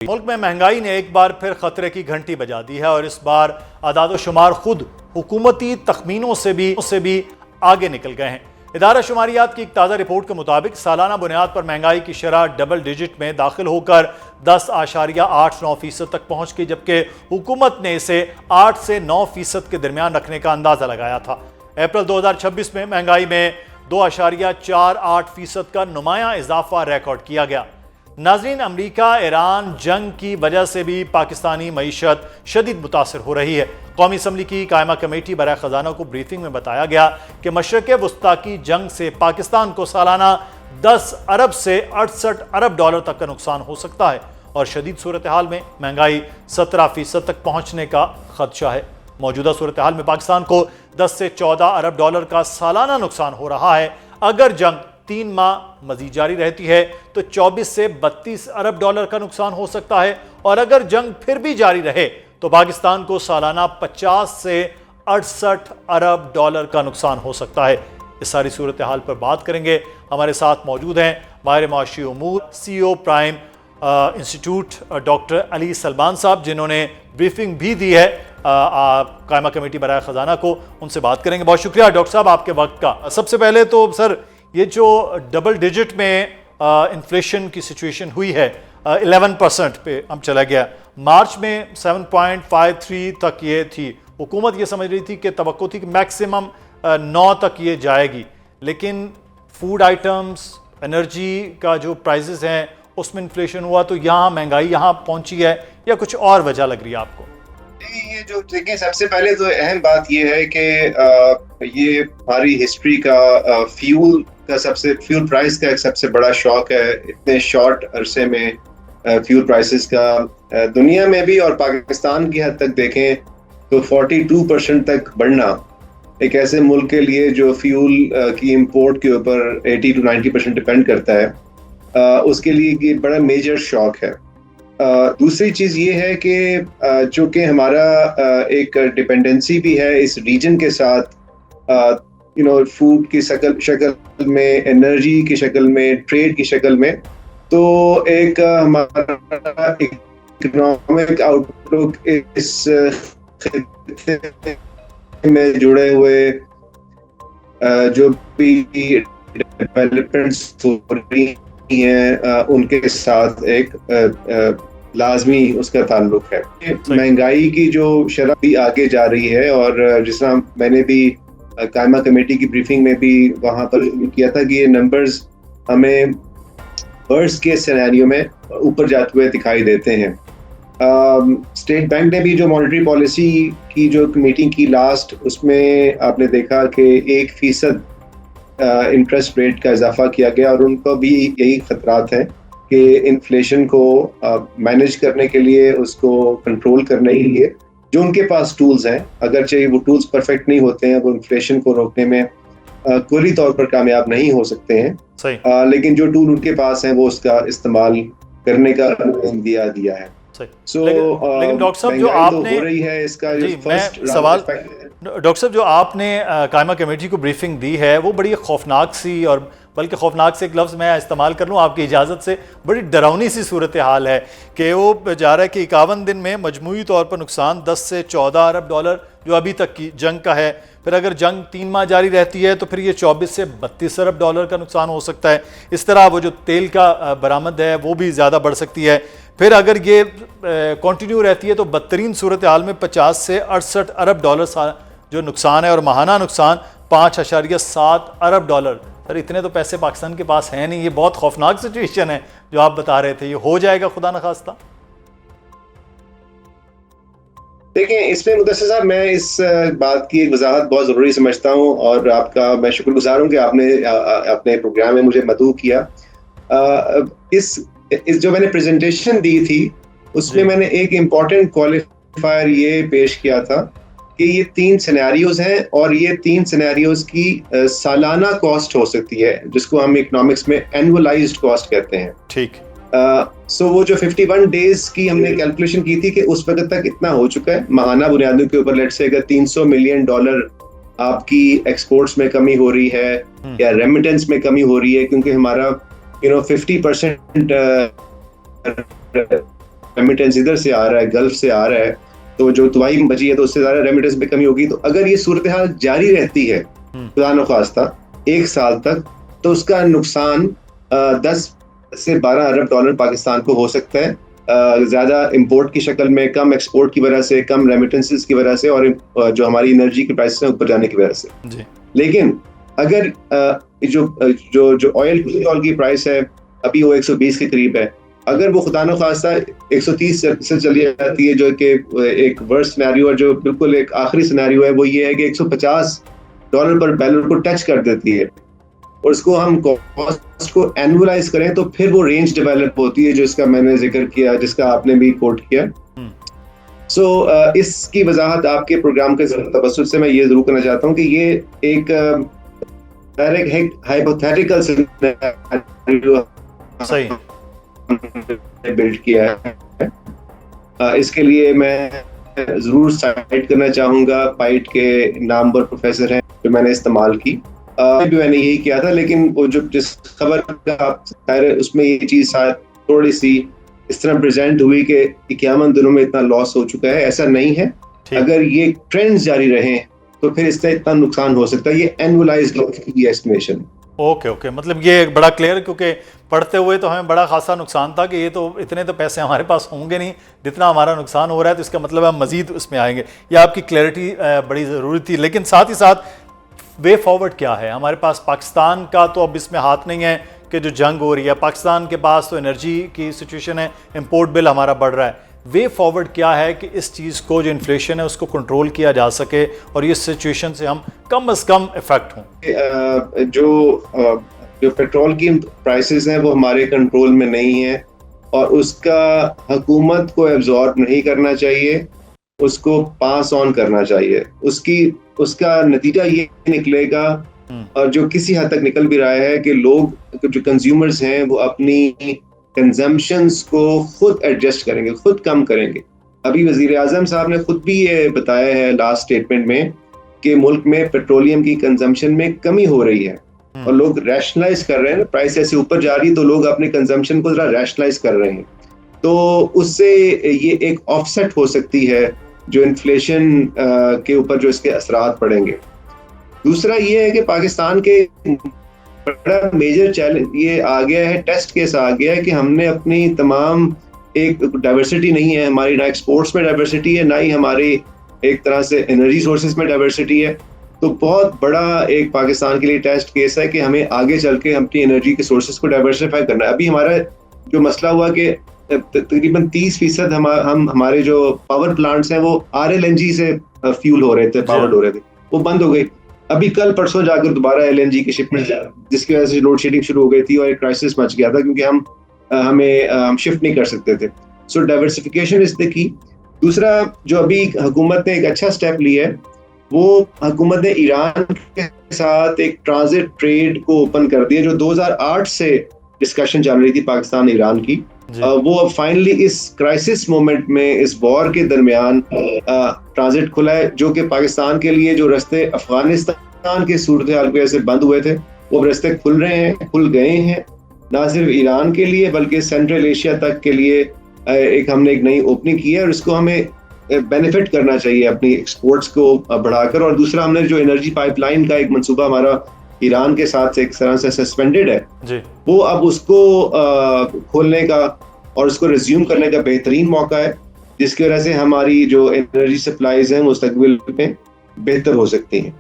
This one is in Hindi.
मुल्क में महंगाई ने एक बार फिर खतरे की घंटी बजा दी है और इस बार आदाद शुमार खुद हुकूमती तखमीनों से भी आगे निकल गए हैं। इदारा शुमारियात की एक ताज़ा रिपोर्ट के मुताबिक सालाना बुनियाद पर महंगाई की शरह डबल डिजिट में दाखिल होकर 10.89% तक पहुँच गई, जबकि हुकूमत ने इसे 8 से 9% के दरमियान रखने का अंदाज़ा लगाया था। अप्रैल 2026 में महंगाई में 2.48% का नुमाया इजाफा रिकॉर्ड किया गया। नाज़रीन, अमरीका ईरान जंग की वजह से भी पाकिस्तानी मईशत शदीद मुतासर हो रही है। कौमी असम्बली की कायमा कमेटी बराए ख़जाना को ब्रीफिंग में बताया गया कि मशरक़ वस्ता की जंग से पाकिस्तान को सालाना 10 अरब से 68 अरब डॉलर तक का नुकसान हो सकता है और शदीद सूरत हाल में महंगाई 17% तक पहुँचने का खदशा है। मौजूदा सूरत हाल में पाकिस्तान को 10 से 14 अरब डॉलर का सालाना नुकसान हो रहा है। अगर जंग 3 माह मजीद जारी रहती है तो 24 से 32 अरब डॉलर का नुकसान हो सकता है और अगर जंग फिर भी जारी रहे तो पाकिस्तान को सालाना 50 से 68 अरब डॉलर का नुकसान हो सकता है। इस सारी सूरत हाल पर बात करेंगे। हमारे साथ मौजूद हैं माहिर माशी उमूर, CEO prime institute doctor Ali Salman साहब, जिन्होंने ब्रीफिंग भी दी है कायमा कमेटी बराए ख़जाना को। उनसे बात करेंगे। बहुत शुक्रिया डॉक्टर साहब आपके वक्त का। सबसे पहले तो सर, ये जो डबल डिजिट में इन्फ्लेशन की सिचुएशन हुई है, 11% पे हम चला गया। मार्च में 7.53 तक ये थी। हुकूमत ये समझ रही थी कि तवक्को थी कि मैक्सिमम 9 तक ये जाएगी, लेकिन फूड आइटम्स, एनर्जी का जो प्राइसेस हैं उसमें इन्फ्लेशन हुआ तो यहाँ महंगाई यहाँ पहुँची है, या कुछ और वजह लग रही है आपको? ये जो देखिए, सबसे पहले तो अहम बात ये है कि ये हमारी हिस्ट्री का फ्यूल प्राइस का एक सबसे बड़ा शॉक है। इतने शॉर्ट अरसे में फ्यूल प्राइसेस का दुनिया में भी और पाकिस्तान की हद तक देखें तो 42% तक बढ़ना एक ऐसे मुल्क के लिए जो फ्यूल की इंपोर्ट के ऊपर 80 to 90% डिपेंड करता है, उसके लिए ये बड़ा मेजर शॉक है। दूसरी चीज ये है कि जो कि हमारा एक डिपेंडेंसी भी है इस रीजन के साथ, फूड की शक्ल में, एनर्जी की शक्ल में, ट्रेड की शक्ल में, तो एक हमारा इकोनॉमिक आउटलुक इस में जुड़े हुए जो भी डेवलपमेंट्स हो रही हैं उनके साथ एक लाजमी उसका ताल्लुक है। महंगाई की जो शरह भी आगे जा रही है और जिस तरह मैंने भी कायमा कमेटी की ब्रीफिंग में भी वहाँ पर किया था कि ये नंबर्स हमें वर्स्ट केस सिनेरियो में ऊपर जाते हुए दिखाई देते हैं। स्टेट बैंक ने भी जो मॉनेटरी पॉलिसी की जो मीटिंग की लास्ट, उसमें आपने देखा कि 1% इंटरेस्ट रेट का इजाफा किया गया और उनको भी यही खतरात हैं कि इन्फ्लेशन को मैनेज करने के लिए, उसको कंट्रोल करने के लिए जो उनके पास टूल्स हैं, अगरचे वो टूल्स परफेक्ट नहीं होते हैं, वो इन्फ्लेशन को रोकने में कुली तौर पर कामयाब नहीं हो सकते हैं, लेकिन जो टूल उनके पास हैं वो उसका इस्तेमाल करने का दिया है। लेकिन डॉक्टर साहब, जो आपने हो रही है इसका सवाल डॉक्टर साहब, जो आपने कायमा कमेटी को ब्रीफिंग दी है वो बड़ी खौफनाक सी, और बल्कि खौफनाक से एक लफ्ज़ मैं इस्तेमाल कर लूँ आपकी इजाज़त से, बड़ी डरावनी सी सूरत हाल है कि वो जा रहा है कि 51 दिन में मजमूई तौर पर नुकसान 10 से 14 अरब डॉलर जो अभी तक की जंग का है। फिर अगर जंग 3 माह जारी रहती है तो फिर ये 24 से 32 अरब डॉलर का नुकसान हो सकता है। इस तरह वो जो तेल का बरामद है वो भी ज़्यादा बढ़ सकती है। फिर अगर ये कंटिन्यू रहती है तो बदतरीन सूरत हाल में 50 से 68 अरब डॉलर जो नुकसान है और माहाना नुकसान 5.7 अरब डॉलर। सर, इतने तो पैसे पाकिस्तान के पास हैं नहीं। ये बहुत खौफनाक सिचुएशन है जो आप बता रहे थे। ये हो जाएगा खुदा न खास्ता? देखिए, इसमें मुदस्सिर साहब, मैं इस बात की एक वजाहत बहुत ज़रूरी समझता हूँ और आपका मैं शुक्रगुजार हूँ कि आपने अपने प्रोग्राम में मुझे मदऊ किया। इस जो मैंने प्रेजेंटेशन दी थी उसमें मैंने एक इम्पॉर्टेंट क्वालिफायर ये पेश किया था कि ये 3 सिनेरियोज हैं और ये 3 सिनेरियोज की सालाना कॉस्ट हो सकती है, जिसको हम इकोनॉमिक्स में एनुअलाइज्ड कॉस्ट कहते हैं। ठीक। सो वो जो 51 डेज की हमने कैलकुलेशन की थी कि उस वक्त तक इतना हो चुका है माहाना बुनियादों के ऊपर। लेट्स से अगर $300 मिलियन आपकी एक्सपोर्ट्स में कमी हो रही है या रेमिटेंस में कमी हो रही है, क्योंकि हमारा 50% रेमिटेंस इधर से आ रहा है, गल्फ से आ रहा है, तो जो तबाही बची है तो उससे ज़्यादा रेमिटेंस में कमी होगी। तो अगर ये सूरत हाल जारी रहती है खुदा न खास्ता 1 साल तक, तो उसका नुकसान 10 से 12 अरब डॉलर पाकिस्तान को हो सकता है, ज़्यादा इंपोर्ट की शक्ल में, कम एक्सपोर्ट की वजह से, कम रेमिटेंसेस की वजह से, और जो हमारी एनर्जी की प्राइसेस हैं ऊपर जाने की वजह से। लेकिन अगर जो ऑयल की प्राइस है अभी वो 120 के करीब है, अगर वो खुदा न खास्ता 130 से चली जाती है, जो कि एक वर्स्ट सिनेरियो है, जो बिल्कुल एक आखिरी सिनेरियो है, वो ये है कि 150 डॉलर पर बैरल को टच कर देती है, और उसको हम कॉस्ट को एनुअलाइज करें, तो फिर वो रेंज डेवलप होती है, जो इसका मैंने जिक्र किया, जिसका आपने भी कोट किया। इसकी वजाहत आपके प्रोग्राम के तवज्जुह से मैं ये जरूर करना चाहता हूँ कि ये एक हाइपोथेटिकल सिनेरियो सही बिल्ड किया है। इसके लिए मैं जरूर साइट करना चाहूंगा पाइट के नामवर प्रोफेसर हैं जो मैंने इस्तेमाल की, भी मैंने यही किया था, लेकिन वो जो जिस खबर का उसमें ये चीज थोड़ी सी इस तरह प्रेजेंट हुई कि 51 दिनों में इतना लॉस हो चुका है। ऐसा नहीं है, अगर ये ट्रेंड्स जारी रहे तो फिर इससे इतना नुकसान हो सकता है। ये एनुअलाइज्ड लॉस की एस्टिमेशन। ओके, मतलब ये बड़ा क्लियर, क्योंकि पढ़ते हुए तो हमें बड़ा खासा नुकसान था कि ये तो इतने तो पैसे हमारे पास होंगे नहीं जितना हमारा नुकसान हो रहा है, तो इसका मतलब हम मजीद उसमें आएंगे। ये आपकी क्लैरिटी बड़ी ज़रूरी थी। लेकिन साथ ही साथ वे फॉरवर्ड क्या है हमारे पास? पाकिस्तान का तो अब इसमें हाथ नहीं है कि जो जंग हो रही है, पाकिस्तान के पास तो एनर्जी की सिचुएशन है, इंपोर्ट बिल हमारा बढ़ रहा है। वे फॉरवर्ड क्या है कि इस चीज़ को, जो इन्फ्लेशन है, उसको कंट्रोल किया जा सके और इस सिचुएशन से हम कम से कम इफेक्ट हों? जो पेट्रोल की प्राइसेस हैं वो हमारे कंट्रोल में नहीं है, और उसका हुकूमत को एब्जॉर्ब नहीं करना चाहिए, उसको पास ऑन करना चाहिए। उसका नतीजा ये निकलेगा, और जो किसी हद तक निकल भी रहा है, कि लोग, जो कंज्यूमर्स हैं, वो अपनी कंजम्पशंस को खुद एडजस्ट करेंगे, खुद कम करेंगे। अभी वजीर आजम साहब ने खुद भी ये बताया है लास्ट स्टेटमेंट में कि मुल्क में पेट्रोलियम की कंजम्पशन में कमी हो रही है, और लोग रैशनलाइज कर रहे हैं। प्राइस ऐसे ऊपर जा रही है तो लोग अपने कंजम्पशन को जरा रैशनलाइज कर रहे हैं, तो उससे ये एक ऑफसेट हो सकती है जो इन्फ्लेशन के ऊपर जो इसके असरात पड़ेंगे। दूसरा ये है कि पाकिस्तान के बड़ा मेजर चैलेंज ये आ गया है, टेस्ट केस आ गया है, कि हमने अपनी तमाम, एक डाइवर्सिटी नहीं है हमारी, ना एक्सपोर्ट्स में डाइवर्सिटी है, ना ही हमारी एक तरह से एनर्जी सोर्सेज में डाइवर्सिटी है। तो बहुत बड़ा एक पाकिस्तान के लिए टेस्ट केस है कि हमें आगे चल के अपनी एनर्जी के सोर्सेज को डाइवर्सिफाई करना है। अभी हमारा जो मसला हुआ कि तकरीबन 30% हम हमारे जो पावर प्लांट्स हैं वो RLNG से फ्यूल हो रहे थे, पावर्ड हो रहे थे, वो बंद हो गई। अभी कल परसों जाकर दोबारा LNG की शिपमेंट, जिसकी वजह से लोड शेडिंग शुरू हो गई थी और एक क्राइसिस मच गया था, क्योंकि हम शिफ्ट नहीं कर सकते थे। सो डाइवर्सिफिकेशन इज द की। दूसरा, जो अभी हुकूमत ने एक अच्छा स्टेप लिया है, वो हुकूमत ने ईरान के साथ एक ट्रांजिट ट्रेड को ओपन कर दिया, जो 2008 से डिस्कशन चल रही थी पाकिस्तान ईरान की। वो अब फाइनली इस क्राइसिस मोमेंट में, इस वॉर के दरमियान ट्रांजिट खुला है, जो कि पाकिस्तान के लिए जो रास्ते अफगानिस्तान के सूरत हाल की वजह से बंद हुए थे, वो रास्ते खुल रहे हैं, खुल गए हैं, ना सिर्फ ईरान के लिए बल्कि सेंट्रल एशिया तक के लिए। हमने एक नई ओपनिंग की है, और इसको हमें बेनिफिट करना चाहिए अपनी एक्सपोर्ट्स को बढ़ाकर। और दूसरा, हमने जो एनर्जी पाइपलाइन का एक मंसूबा हमारा ईरान के साथ एक तरह से सस्पेंडेड है जी, वो अब उसको खोलने का और उसको रिज्यूम करने का बेहतरीन मौका है, जिसकी वजह से हमारी जो एनर्जी सप्लाईज हैं मुस्तकबिल में बेहतर हो सकती हैं।